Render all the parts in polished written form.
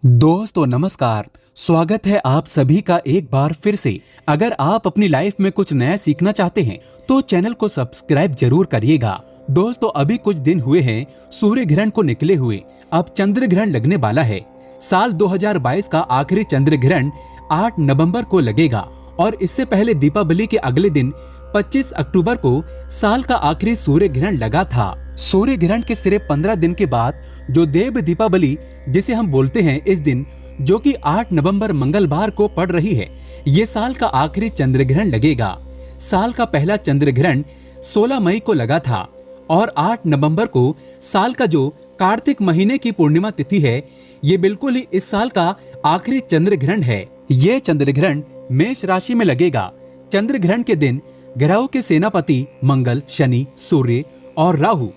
दोस्तों नमस्कार। स्वागत है आप सभी का एक बार फिर से। अगर आप अपनी लाइफ में कुछ नया सीखना चाहते हैं तो चैनल को सब्सक्राइब जरूर करिएगा। दोस्तों अभी कुछ दिन हुए हैं सूर्य ग्रहण को निकले हुए, अब चंद्र ग्रहण लगने वाला है। साल 2022 का आखिरी चंद्र ग्रहण 8 नवंबर को लगेगा और इससे पहले दीपावली के अगले दिन 25 अक्टूबर को साल का आखिरी सूर्य ग्रहण लगा था। सूर्य ग्रहण के सिर्फ 15 दिन के बाद जो देव दीपावली जिसे हम बोलते हैं, इस दिन जो कि 8 नवंबर मंगलवार को पड़ रही है, ये साल का आखिरी चंद्र ग्रहण लगेगा। साल का पहला चंद्र ग्रहण 16 मई को लगा था और 8 नवंबर को साल का जो कार्तिक महीने की पूर्णिमा तिथि है, ये बिल्कुल ही इस साल का आखिरी चंद्र ग्रहण है। ये चंद्र ग्रहण मेष राशि में लगेगा। चंद्र ग्रहण के दिन ग्रहों के सेनापति मंगल, शनि, सूर्य और राहु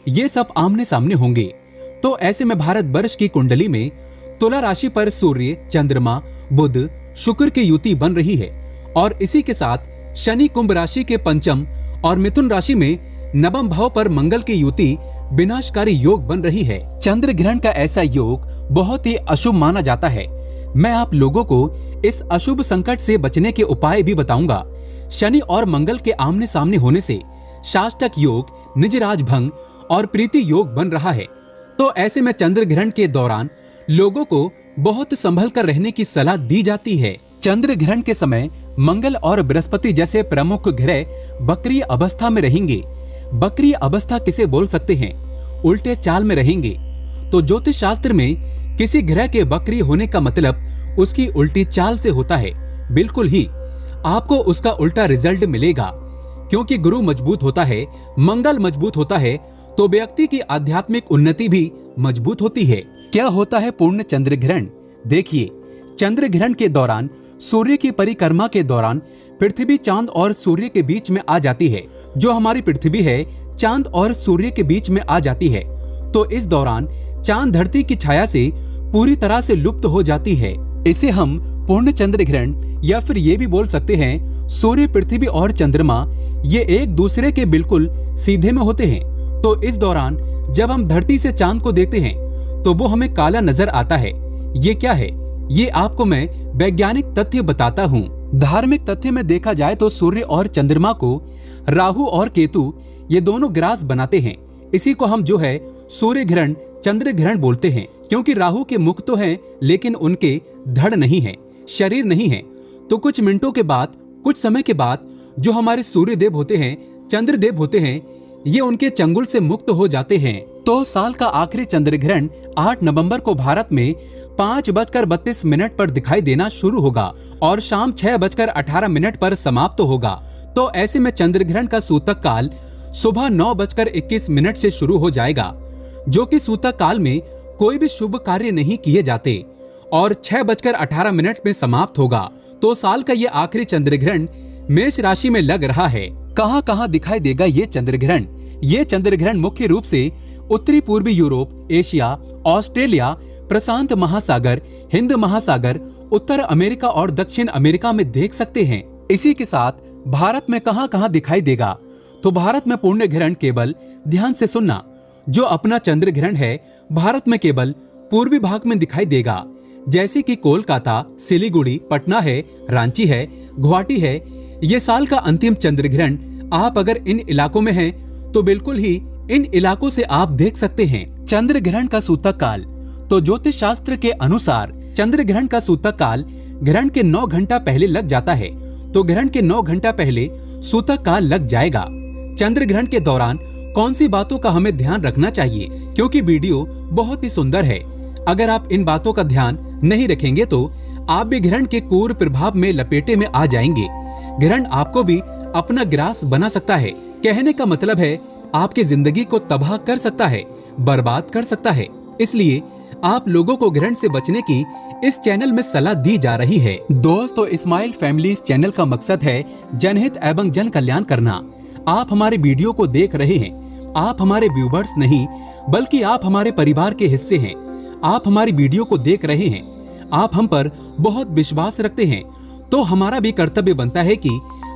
ये सब आमने सामने होंगे। तो ऐसे में भारत वर्ष की कुंडली में तुला राशि पर सूर्य, चंद्रमा, बुध, शुक्र की युति बन रही है और इसी के साथ शनि कुंभ राशि के पंचम और मिथुन राशि में नवम भाव पर मंगल की युति विनाशकारी योग बन रही है। चंद्र ग्रहण का ऐसा योग बहुत ही अशुभ माना जाता है। मैं आप लोगों को इस अशुभ संकट से बचने के उपाय भी बताऊंगा। शनि और मंगल के आमने सामने होने से शाष्टक योग, निजराज भंग और प्रीति योग बन रहा है। तो ऐसे में चंद्र ग्रहण के दौरान लोगों को बहुत संभल कर रहने की सलाह दी जाती है। चंद्र ग्रहण के समय मंगल और बृहस्पति जैसे प्रमुख ग्रह वक्रीय अवस्था में रहेंगे। वक्रीय अवस्था किसे बोल सकते हैं? उल्टे चाल में रहेंगे। तो ज्योतिष शास्त्र में किसी ग्रह के वक्रीय होने का मतलब उसकी उल्टी चाल से होता है। बिल्कुल ही आपको उसका उल्टा रिजल्ट मिलेगा, क्योंकि गुरु मजबूत होता है, मंगल मजबूत होता है, तो व्यक्ति की आध्यात्मिक उन्नति भी मजबूत होती है। क्या होता है पूर्ण चंद्र ग्रहण? देखिए, चंद्र ग्रहण के दौरान सूर्य की परिक्रमा के दौरान पृथ्वी चांद और सूर्य के बीच में आ जाती है। जो हमारी पृथ्वी है चांद और सूर्य के बीच में आ जाती है। तो इस दौरान चांद धरती की छाया से पूरी तरह से लुप्त हो जाती है। इसे हम पूर्ण चंद्र ग्रहण या फिर ये भी बोल सकते हैं सूर्य, पृथ्वी और चंद्रमा ये एक दूसरे के बिल्कुल सीधे में होते हैं। तो इस दौरान जब हम धरती से चांद को देखते हैं तो वो हमें काला नजर आता है। ये क्या है? ये आपको मैं वैज्ञानिक तथ्य बताता हूँ। धार्मिक तथ्य में देखा जाए तो सूर्य और चंद्रमा को राहु और केतु ये दोनों ग्रास बनाते हैं। इसी को हम जो है सूर्य ग्रहण, चंद्र ग्रहण बोलते हैं, क्योंकि राहु के मुख तो हैं लेकिन उनके धड़ नहीं है, शरीर नहीं है। तो कुछ मिनटों के बाद, कुछ समय के बाद जो हमारे सूर्य देव होते हैं, चंद्र देव होते हैं, ये उनके चंगुल से मुक्त हो जाते हैं। तो साल का आखिरी चंद्र ग्रहण 8 नवंबर को भारत में 5:32 पर दिखाई देना शुरू होगा और शाम 6:18 पर समाप्त होगा। तो ऐसे में चंद्र ग्रहण का सूतक काल सुबह 9:21 से शुरू हो जाएगा, जो कि सूतक काल में कोई भी शुभ कार्य नहीं किए जाते और 6:18 में समाप्त होगा। तो साल का ये आखिरी चंद्र ग्रहण मेष राशि में लग रहा है। कहां कहां दिखाई देगा ये चंद्र ग्रहण? ये चंद्र ग्रहण मुख्य रूप से उत्तरी पूर्वी यूरोप, एशिया, ऑस्ट्रेलिया, प्रशांत महासागर, हिंद महासागर, उत्तर अमेरिका और दक्षिण अमेरिका में देख सकते हैं। इसी के साथ भारत में कहां कहां दिखाई देगा? तो भारत में पूर्ण ग्रहण केवल, ध्यान से सुनना, जो अपना चंद्र ग्रहण है भारत में केवल पूर्वी भाग में दिखाई देगा, जैसे कि कोलकाता, सिलीगुड़ी, पटना है, रांची है, गुवाहाटी है। ये साल का अंतिम चंद्र ग्रहण आप अगर इन इलाकों में हैं तो बिल्कुल ही इन इलाकों से आप देख सकते हैं। चंद्र ग्रहण का सूतक काल, तो ज्योतिष शास्त्र के अनुसार चंद्र ग्रहण का सूतक काल ग्रहण के 9 घंटा पहले लग जाता है। तो ग्रहण के 9 घंटा पहले सूतक काल लग जाएगा। चंद्र ग्रहण के दौरान कौन सी बातों का हमें ध्यान रखना चाहिए? क्योंकि वीडियो बहुत ही सुंदर है। अगर आप इन बातों का ध्यान नहीं रखेंगे तो आप भी ग्रहण के क्रूर प्रभाव में लपेटे में आ जाएंगे। ग्रहण आपको भी अपना ग्रास बना सकता है। कहने का मतलब है आपकी जिंदगी को तबाह कर सकता है, बर्बाद कर सकता है। इसलिए आप लोगों को ग्रहण से बचने की इस चैनल में सलाह दी जा रही है। दोस्तों, स्माइल फैमिली इस चैनल का मकसद है जनहित एवं जन कल्याण करना। आप हमारे वीडियो को देख रहे हैं, आप हमारे व्यूवर्स नहीं बल्कि आप हमारे परिवार के हिस्से हैं। आप हमारी वीडियो को देख रहे हैं, आप हम पर बहुत विश्वास रखते हैं। तो हमारा भी कर्तव्य बनता है कि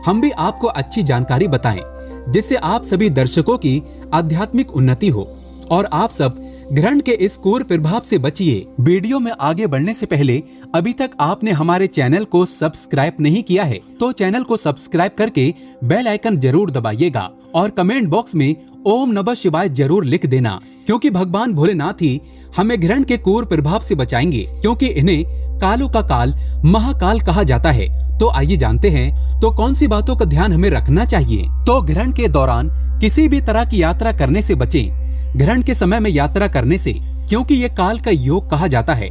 हम भी आपको अच्छी जानकारी बताएं, जिससे आप सभी दर्शकों की आध्यात्मिक उन्नति हो और आप सब ग्रहण के इस क्रूर प्रभाव से बचिए। वीडियो में आगे बढ़ने से पहले अभी तक आपने हमारे चैनल को सब्सक्राइब नहीं किया है तो चैनल को सब्सक्राइब करके बेल आइकन जरूर दबाइएगा और कमेंट बॉक्स में ओम नमः शिवाय जरूर लिख देना, क्योंकि भगवान भोलेनाथ ही हमें ग्रहण के क्रूर प्रभाव से बचाएंगे, क्योंकि इन्हें कालों का काल महाकाल कहा जाता है। तो आइए जानते हैं तो कौन सी बातों का ध्यान हमें रखना चाहिए। तो ग्रहण के दौरान किसी भी तरह की यात्रा करने से बचें। ग्रहण के समय में यात्रा करने से, क्योंकि ये काल का योग कहा जाता है,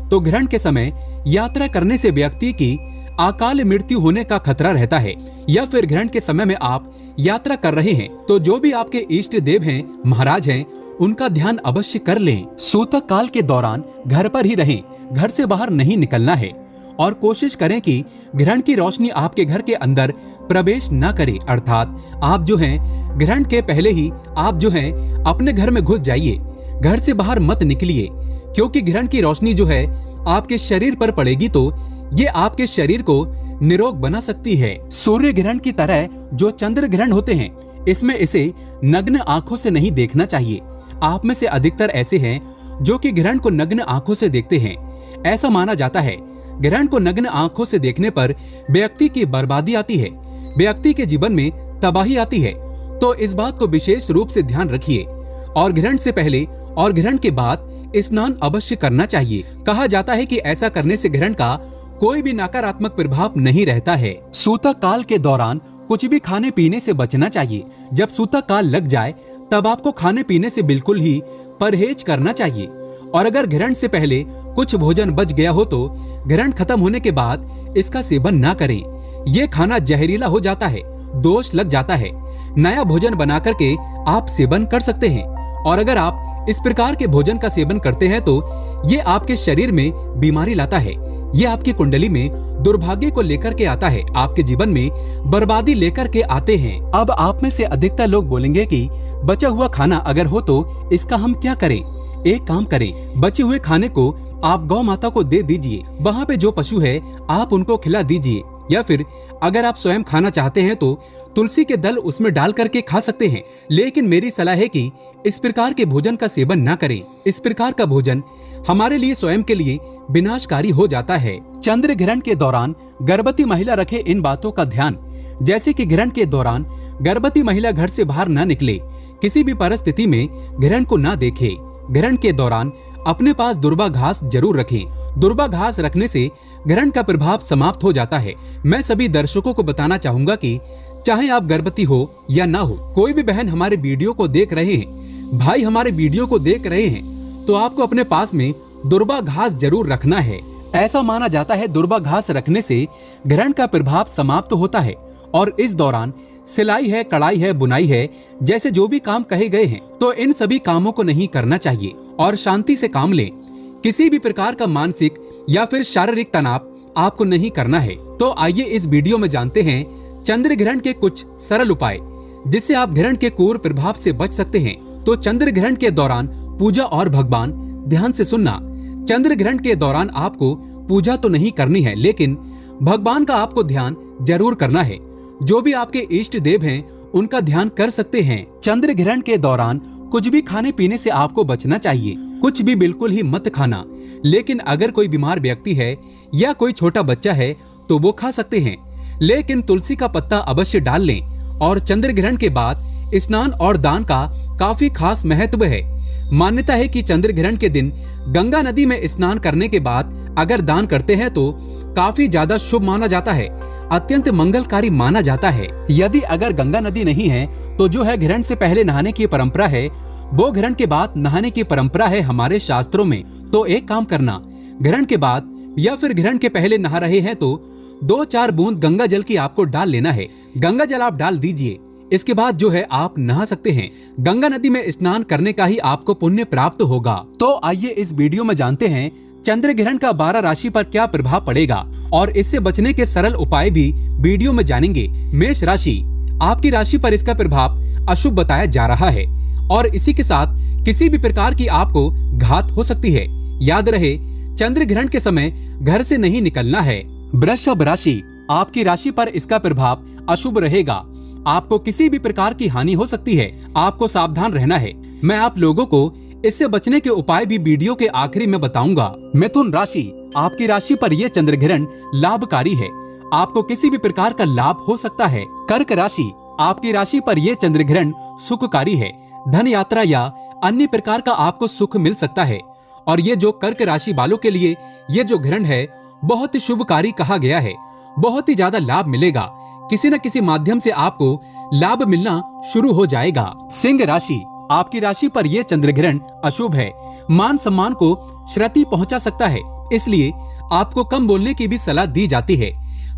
तो ग्रहण के समय यात्रा करने से व्यक्ति की अकाल मृत्यु होने का खतरा रहता है। या फिर ग्रहण के समय में आप यात्रा कर रहे हैं तो जो भी आपके इष्ट देव हैं, महाराज हैं, उनका ध्यान अवश्य कर लें। सूतक काल के दौरान घर पर ही रहें, घर से बाहर नहीं निकलना है और कोशिश करें कि ग्रहण की रोशनी आपके घर के अंदर प्रवेश न करे। अर्थात आप जो हैं ग्रहण के पहले ही आप जो हैं अपने घर में घुस जाइए, घर से बाहर मत निकलिए, क्योंकि ग्रहण की रोशनी जो है आपके शरीर पर पड़ेगी तो ये आपके शरीर को निरोग बना सकती है। सूर्य ग्रहण की तरह जो चंद्र ग्रहण होते हैं, इसमें इसे नग्न आंखों से नहीं देखना चाहिए। आप में से अधिकतर ऐसे हैं जो कि ग्रहण को नग्न आंखों से देखते हैं। ऐसा माना जाता है ग्रहण को नग्न आंखों से देखने पर व्यक्ति की बर्बादी आती है, व्यक्ति के जीवन में तबाही आती है। तो इस बात को विशेष रूप से ध्यान रखिए और ग्रहण से पहले और ग्रहण के बाद स्नान अवश्य करना चाहिए। कहा जाता है कि ऐसा करने से ग्रहण का कोई भी नकारात्मक प्रभाव नहीं रहता है। सूतक काल के दौरान कुछ भी खाने पीने से बचना चाहिए। जब सूतक काल लग जाए तब आपको खाने पीने से बिल्कुल ही परहेज करना चाहिए। और अगर ग्रहण से पहले कुछ भोजन बच गया हो तो ग्रहण खत्म होने के बाद इसका सेवन ना करें। ये खाना जहरीला हो जाता है, दोष लग जाता है। नया भोजन बना करके आप सेवन कर सकते हैं। और अगर आप इस प्रकार के भोजन का सेवन करते हैं तो ये आपके शरीर में बीमारी लाता है, ये आपकी कुंडली में दुर्भाग्य को लेकर के आता है, आपके जीवन में बर्बादी लेकर के आते हैं। अब आप में से अधिकतर लोग बोलेंगे कि बचा हुआ खाना अगर हो तो इसका हम क्या करें। एक काम करें, बचे हुए खाने को आप गौ माता को दे दीजिए। वहाँ पे जो पशु है आप उनको खिला दीजिए। या फिर अगर आप स्वयं खाना चाहते हैं तो तुलसी के दल उसमें डाल करके खा सकते हैं। लेकिन मेरी सलाह है कि इस प्रकार के भोजन का सेवन ना करें। इस प्रकार का भोजन हमारे लिए स्वयं के लिए विनाशकारी हो जाता है। चंद्र ग्रहण के दौरान गर्भवती महिला रखे इन बातों का ध्यान, जैसे कि ग्रहण के दौरान गर्भवती महिला घर से बाहर न निकले, किसी भी परिस्थिति में ग्रहण को न देखे। ग्रहण के दौरान अपने पास दुर्वा घास जरूर रखें। दुर्वा घास रखने से ग्रहण का प्रभाव समाप्त हो जाता है। मैं सभी दर्शकों को बताना चाहूंगा कि चाहे आप गर्भवती हो या ना हो, कोई भी बहन हमारे वीडियो को देख रहे हैं, भाई हमारे वीडियो को देख रहे हैं, तो आपको अपने पास में दुर्वा घास जरूर रखना है। ऐसा माना जाता है दुर्वा घास रखने से ग्रहण का प्रभाव समाप्त होता है। और इस दौरान सिलाई है, कढ़ाई है, बुनाई है, जैसे जो भी काम कहे गए हैं, तो इन सभी कामों को नहीं करना चाहिए और शांति से काम लें। किसी भी प्रकार का मानसिक या फिर शारीरिक तनाव आपको नहीं करना है। तो आइए इस वीडियो में जानते हैं चंद्र ग्रहण के कुछ सरल उपाय, जिससे आप ग्रहण के क्रूर प्रभाव से बच सकते हैं। तो चंद्र ग्रहण के दौरान पूजा और भगवान, ध्यान से सुनना। चंद्र ग्रहण के दौरान आपको पूजा तो नहीं करनी है, लेकिन भगवान का आपको ध्यान जरूर करना है। जो भी आपके इष्ट देव हैं उनका ध्यान कर सकते हैं। चंद्र ग्रहण के दौरान कुछ भी खाने पीने से आपको बचना चाहिए, कुछ भी बिल्कुल ही मत खाना। लेकिन अगर कोई बीमार व्यक्ति है या कोई छोटा बच्चा है तो वो खा सकते हैं, लेकिन तुलसी का पत्ता अवश्य डाल लें। और चंद्र ग्रहण के बाद स्नान और दान का काफी खास महत्व है। मान्यता है कि चंद्र ग्रहण के दिन गंगा नदी में स्नान करने के बाद अगर दान करते हैं तो काफी ज्यादा शुभ माना जाता है, अत्यंत मंगलकारी माना जाता है। यदि अगर गंगा नदी नहीं है तो जो है ग्रहण से पहले नहाने की परंपरा है, वो ग्रहण के बाद नहाने की परंपरा है हमारे शास्त्रों में। तो एक काम करना, ग्रहण के बाद या फिर ग्रहण के पहले नहा रहे हैं तो 2-4 बूंद गंगा जल की आपको डाल लेना है। गंगा जल आप डाल दीजिए, इसके बाद जो है आप नहा सकते हैं। गंगा नदी में स्नान करने का ही आपको पुण्य प्राप्त होगा। तो आइए इस वीडियो में जानते हैं चंद्र ग्रहण का 12 राशि पर क्या प्रभाव पड़ेगा और इससे बचने के सरल उपाय भी वीडियो में जानेंगे। मेष राशि, आपकी राशि पर इसका प्रभाव अशुभ बताया जा रहा है और इसी के साथ किसी भी प्रकार की आपको घात हो सकती है। याद रहे, चंद्र ग्रहण के समय घर से नहीं निकलना है। वृषभ राशि, आपकी राशि पर इसका प्रभाव अशुभ रहेगा। आपको किसी भी प्रकार की हानि हो सकती है, आपको सावधान रहना है। मैं आप लोगों को इससे बचने के उपाय भी वीडियो के आखिरी में बताऊंगा। मिथुन राशि, आपकी राशि पर यह चंद्र ग्रहण लाभकारी है, आपको किसी भी प्रकार का लाभ हो सकता है। कर्क राशि, आपकी राशि पर यह चंद्र ग्रहण सुखकारी है, धन यात्रा या अन्य प्रकार का आपको सुख मिल सकता है। और ये जो कर्क राशि वालों के लिए ये जो ग्रहण है बहुत शुभकारी कहा गया है, बहुत ही ज्यादा लाभ मिलेगा, किसी न किसी माध्यम से आपको लाभ मिलना शुरू हो जाएगा। सिंह राशि, आपकी राशि पर यह चंद्र ग्रहण अशुभ है, मान सम्मान को क्षति पहुंचा सकता है, इसलिए आपको कम बोलने की भी सलाह दी जाती है।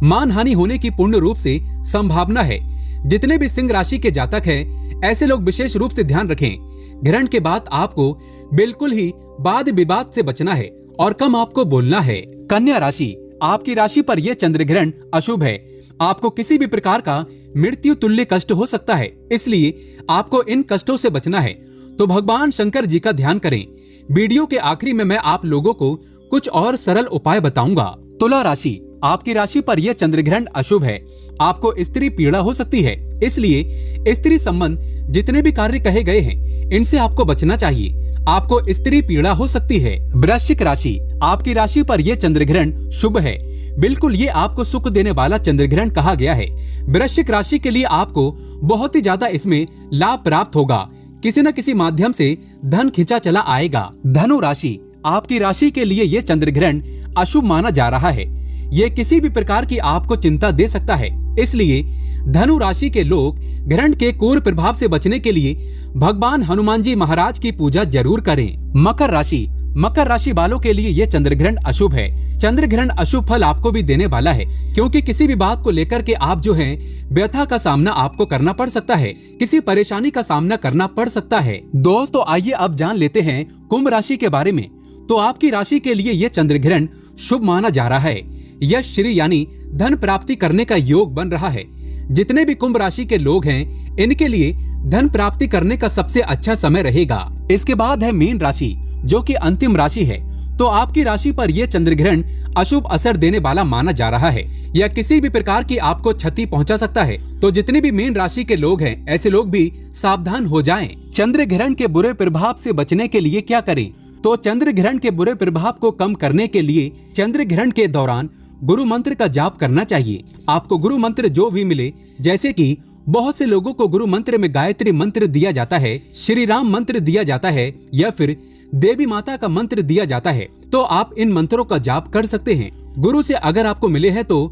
मान हानि होने की पूर्ण रूप से संभावना है। जितने भी सिंह राशि के जातक हैं, ऐसे लोग विशेष रूप से ध्यान रखें, ग्रहण के बाद आपको बिल्कुल ही वाद विवाद से बचना है और कम आपको बोलना है। कन्या राशि, आपकी राशि पर यह चंद्र ग्रहण अशुभ है, आपको किसी भी प्रकार का मृत्यु तुल्य कष्ट हो सकता है, इसलिए आपको इन कष्टों से बचना है। तो भगवान शंकर जी का ध्यान करें। वीडियो के आखिरी में मैं आप लोगों को कुछ और सरल उपाय बताऊंगा। तुला राशि, आपकी राशि पर यह चंद्र ग्रहण अशुभ है, आपको स्त्री पीड़ा हो सकती है, इसलिए स्त्री संबंध जितने भी कार्य कहे गए हैं इनसे आपको बचना चाहिए, आपको स्त्री पीड़ा हो सकती है। वृश्चिक राशि, आपकी राशि पर यह चंद्र ग्रहण शुभ है, बिल्कुल ये आपको सुख देने वाला चंद्र ग्रहण कहा गया है। वृश्चिक राशि के लिए आपको बहुत ही ज्यादा इसमें लाभ प्राप्त होगा, किसी न किसी माध्यम से धन खिंचा चला आएगा। धनु राशि, आपकी राशि के लिए ये चंद्र ग्रहण अशुभ माना जा रहा है, ये किसी भी प्रकार की आपको चिंता दे सकता है, इसलिए धनु राशि के लोग ग्रहण के क्रूर प्रभाव से बचने के लिए भगवान हनुमान जी महाराज की पूजा जरूर करें। मकर राशि, मकर राशि वालों के लिए ये चंद्र ग्रहण अशुभ है। चंद्र ग्रहण अशुभ फल आपको भी देने वाला है, क्योंकि किसी भी बात को लेकर के आप जो है व्यथा का सामना आपको करना पड़ सकता है, किसी परेशानी का सामना करना पड़ सकता है। दोस्तों आइए अब जान लेते हैं कुंभ राशि के बारे में। तो आपकी राशि के लिए ये चंद्र ग्रहण शुभ माना जा रहा है, यश श्री यानी धन प्राप्ति करने का योग बन रहा है। जितने भी कुंभ राशि के लोग हैं इनके लिए धन प्राप्ति करने का सबसे अच्छा समय रहेगा। इसके बाद है मीन राशि जो कि अंतिम राशि है। तो आपकी राशि पर यह चंद्र ग्रहण अशुभ असर देने वाला माना जा रहा है, या किसी भी प्रकार की आपको क्षति पहुंचा सकता है। तो जितने भी मीन राशि के लोग हैं ऐसे लोग भी सावधान हो जाएं। चंद्र ग्रहण के बुरे प्रभाव से बचने के लिए क्या करें? तो चंद्र ग्रहण के बुरे प्रभाव को कम करने के लिए चंद्र ग्रहण के दौरान गुरु मंत्र का जाप करना चाहिए। आपको गुरु मंत्र जो भी मिले, जैसे कि बहुत से लोगों को गुरु मंत्र में गायत्री मंत्र दिया जाता है, श्री राम मंत्र दिया जाता है, या फिर देवी माता का मंत्र दिया जाता है, तो आप इन मंत्रों का जाप कर सकते हैं। गुरु से अगर आपको मिले हैं तो,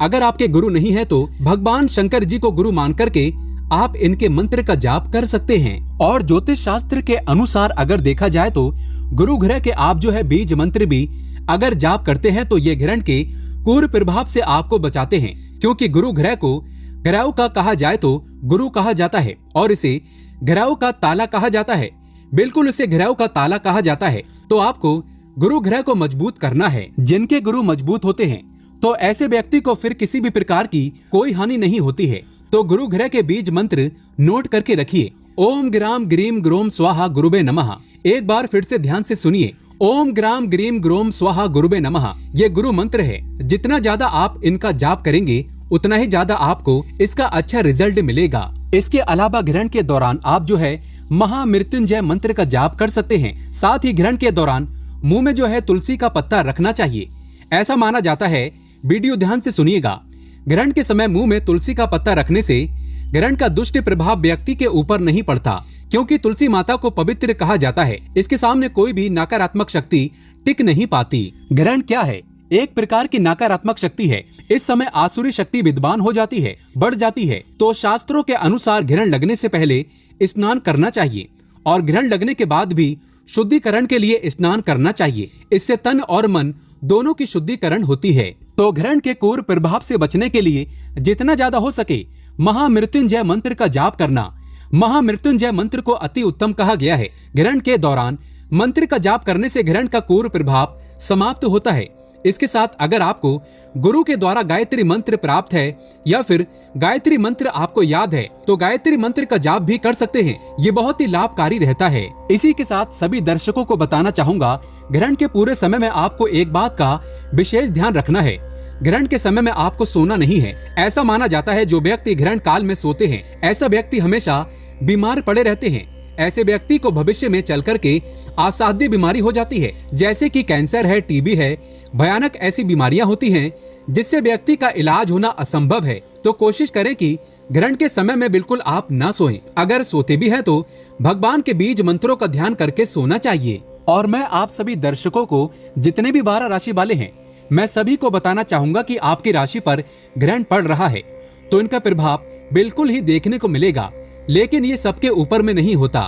अगर आपके गुरु नहीं है तो भगवान शंकर जी को गुरु मान करके आप इनके मंत्र का जाप कर सकते हैं। और ज्योतिष शास्त्र के अनुसार अगर देखा जाए तो गुरु ग्रह के आप जो है बीज मंत्र भी अगर जाप करते हैं तो ये ग्रहण के क्रूर प्रभाव से आपको बचाते हैं, क्योंकि गुरु ग्रह को ग्रहों का कहा जाए तो गुरु कहा जाता है और इसे ग्रहों का ताला कहा जाता है। बिल्कुल इसे ग्रहों का ताला कहा जाता है। तो आपको गुरु ग्रह को मजबूत करना है। जिनके गुरु मजबूत होते हैं तो ऐसे व्यक्ति को फिर किसी भी प्रकार की कोई हानि नहीं होती है। तो गुरु ग्रह के बीज मंत्र नोट करके रखिए। ओम ग्राम ग्रीम ग्रोम स्वाहा गुरुबे नमः। एक बार फिर से ध्यान से सुनिए। ओम ग्राम ग्रीम ग्रोम स्वाहा गुरुबे नमः। ये गुरु मंत्र है। जितना ज्यादा आप इनका जाप करेंगे उतना ही ज्यादा आपको इसका अच्छा रिजल्ट मिलेगा। इसके अलावा ग्रहण के दौरान आप जो है महामृत्युंजय मंत्र का जाप कर सकते हैं। साथ ही ग्रहण के दौरान मुंह में जो है तुलसी का पत्ता रखना चाहिए। ऐसा माना जाता है, वीडियो ध्यान से सुनिएगा, ग्रहण के समय मुंह में तुलसी का पत्ता रखने से ग्रहण का दुष्ट प्रभाव व्यक्ति के ऊपर नहीं पड़ता, क्योंकि तुलसी माता को पवित्र कहा जाता है। इसके सामने कोई भी नकारात्मक शक्ति टिक नहीं पाती। ग्रहण क्या है? एक प्रकार की नकारात्मक शक्ति है। इस समय आसुरी शक्ति विद्वान हो जाती है, बढ़ जाती है। तो शास्त्रों के अनुसार ग्रहण लगने से पहले स्नान करना चाहिए और ग्रहण लगने के बाद भी शुद्धिकरण के लिए स्नान करना चाहिए। इससे तन और मन दोनों की शुद्धिकरण होती है। तो ग्रहण के क्रूर प्रभाव से बचने के लिए जितना ज्यादा हो सके महामृत्युंजय मंत्र का जाप करना। महामृत्युंजय मंत्र को अति उत्तम कहा गया है। ग्रहण के दौरान मंत्र का जाप करने से ग्रहण का क्रूर प्रभाव समाप्त होता है। इसके साथ अगर आपको गुरु के द्वारा गायत्री मंत्र प्राप्त है या फिर गायत्री मंत्र आपको याद है तो गायत्री मंत्र का जाप भी कर सकते हैं। ये बहुत ही लाभकारी रहता है। इसी के साथ सभी दर्शकों को बताना चाहूंगा, ग्रहण के पूरे समय में आपको एक बात का विशेष ध्यान रखना है। ग्रहण के समय में आपको सोना नहीं है। ऐसा माना जाता है जो व्यक्ति ग्रहण काल में सोते हैं ऐसा व्यक्ति हमेशा बीमार पड़े रहते हैं। ऐसे व्यक्ति को भविष्य में चल करके असाध्य बीमारी हो जाती है, जैसे कि कैंसर है, टीबी है, भयानक ऐसी बीमारियां होती हैं जिससे व्यक्ति का इलाज होना असंभव है। तो कोशिश करें कि ग्रहण के समय में बिल्कुल आप ना सोएं। अगर सोते भी हैं तो भगवान के बीज मंत्रों का ध्यान करके सोना चाहिए। और मैं आप सभी दर्शकों को, जितने भी 12 राशि वाले हैं, मैं सभी को बताना चाहूंगा कि आपकी राशि पर ग्रहण पड़ रहा है तो इनका प्रभाव बिल्कुल ही देखने को मिलेगा, लेकिन ये सबके ऊपर में नहीं होता।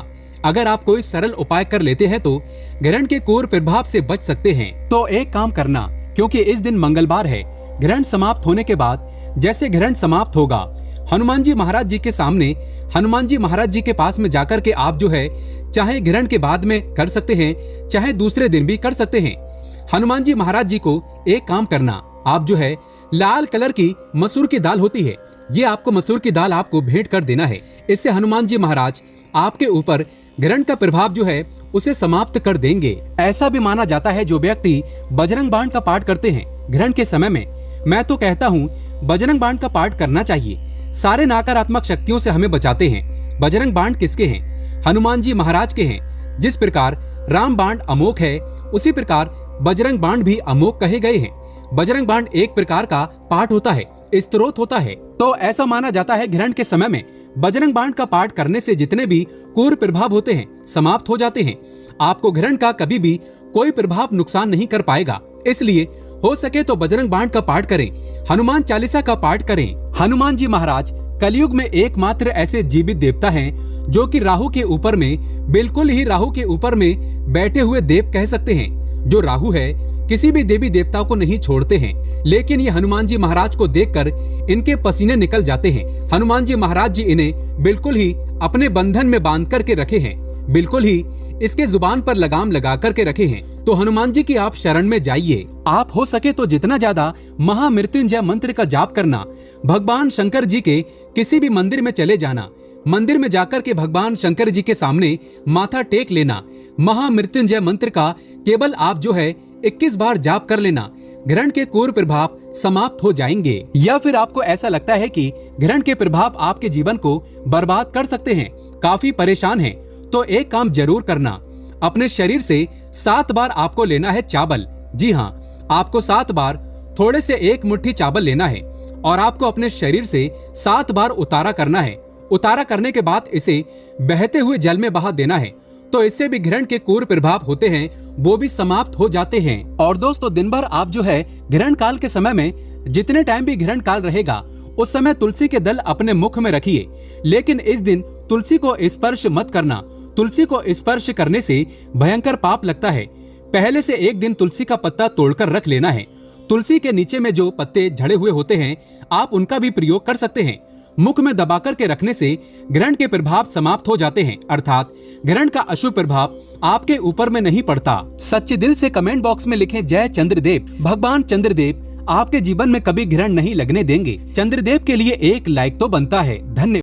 अगर आप कोई सरल उपाय कर लेते हैं तो ग्रहण के क्रूर प्रभाव से बच सकते हैं। तो एक काम करना, क्योंकि इस दिन मंगलवार है, ग्रहण समाप्त होने के बाद जैसे ग्रहण समाप्त होगा, हनुमान जी महाराज जी के सामने, हनुमान जी महाराज जी के पास में जाकर के आप जो है, चाहे ग्रहण के बाद में कर सकते हैं, चाहे दूसरे दिन भी कर सकते हैं। हनुमान जी महाराज जी को एक काम करना, आप जो है लाल कलर की मसूर की दाल होती है, ये आपको मसूर की दाल आपको भेंट कर देना है। इससे हनुमान जी महाराज आपके ऊपर ग्रहण का प्रभाव जो है उसे समाप्त कर देंगे। ऐसा भी माना जाता है जो व्यक्ति बजरंग बाण का पाठ करते हैं ग्रहण के समय में, मैं तो कहता हूँ बजरंग बाण का पाठ करना चाहिए। सारे नकारात्मक शक्तियों से हमें बचाते हैं। बजरंग बाण किसके हैं? हनुमान जी महाराज के हैं। जिस प्रकार राम बाण अमोघ है, उसी प्रकार बजरंग बाण भी अमोघ कहे गए हैं। बजरंग बाण एक प्रकार का पाठ होता है, स्तोत्र होता है। तो ऐसा माना जाता है ग्रहण के समय में बजरंग बाण का पाठ करने से जितने भी क्रूर प्रभाव होते हैं समाप्त हो जाते हैं। आपको ग्रहण का कभी भी कोई प्रभाव नुकसान नहीं कर पाएगा। इसलिए हो सके तो बजरंग बाण का पाठ करें, हनुमान चालीसा का पाठ करें। हनुमान जी महाराज कलयुग में एकमात्र ऐसे जीवित देवता हैं जो कि राहु के ऊपर में, बिल्कुल ही राहु के ऊपर में बैठे हुए देव कह सकते हैं। जो राहु है किसी भी देवी देवता को नहीं छोड़ते हैं, लेकिन ये हनुमान जी महाराज को देखकर इनके पसीने निकल जाते हैं। हनुमान जी महाराज जी इन्हें बिल्कुल ही अपने बंधन में बांध करके रखे हैं, बिल्कुल ही इसके जुबान पर लगाम लगा करके रखे हैं। तो हनुमान जी की आप शरण में जाइए। आप हो सके तो जितना ज्यादा महामृत्युंजय मंत्र का जाप करना, भगवान शंकर जी के किसी भी मंदिर में चले जाना, मंदिर में जाकर के भगवान शंकर जी के सामने माथा टेक लेना, महामृत्युंजय मंत्र का केवल आप जो है 21 बार जाप कर लेना, ग्रहण के क्रूर प्रभाव समाप्त हो जाएंगे। या फिर आपको ऐसा लगता है कि ग्रहण के प्रभाव आपके जीवन को बर्बाद कर सकते हैं, काफी परेशान हैं, तो एक काम जरूर करना, अपने शरीर से 7 बार आपको लेना है चावल। जी हाँ, आपको 7 बार थोड़े से 1 मुट्ठी चावल लेना है और आपको अपने शरीर से 7 बार उतारा करना है। उतारा करने के बाद इसे बहते हुए जल में बहा देना है। तो इससे भी ग्रहण के क्रूर प्रभाव होते हैं वो भी समाप्त हो जाते हैं। और दोस्तों, दिन भर आप जो है ग्रहण काल के समय में, जितने टाइम भी ग्रहण काल रहेगा, उस समय तुलसी के दल अपने मुख में रखिए, लेकिन इस दिन तुलसी को स्पर्श मत करना। तुलसी को स्पर्श करने से भयंकर पाप लगता है। पहले से एक दिन तुलसी का पत्ता तोड़कर रख लेना है। तुलसी के नीचे में जो पत्ते झड़े हुए होते हैं, आप उनका भी प्रयोग कर सकते हैं। मुख में दबाकर के रखने से ग्रहण के प्रभाव समाप्त हो जाते हैं, अर्थात ग्रहण का अशुभ प्रभाव आपके ऊपर में नहीं पड़ता। सच्चे दिल से कमेंट बॉक्स में लिखें जय चंद्रदेव। भगवान चंद्रदेव आपके जीवन में कभी ग्रहण नहीं लगने देंगे। चंद्रदेव के लिए एक लाइक तो बनता है। धन्यवाद।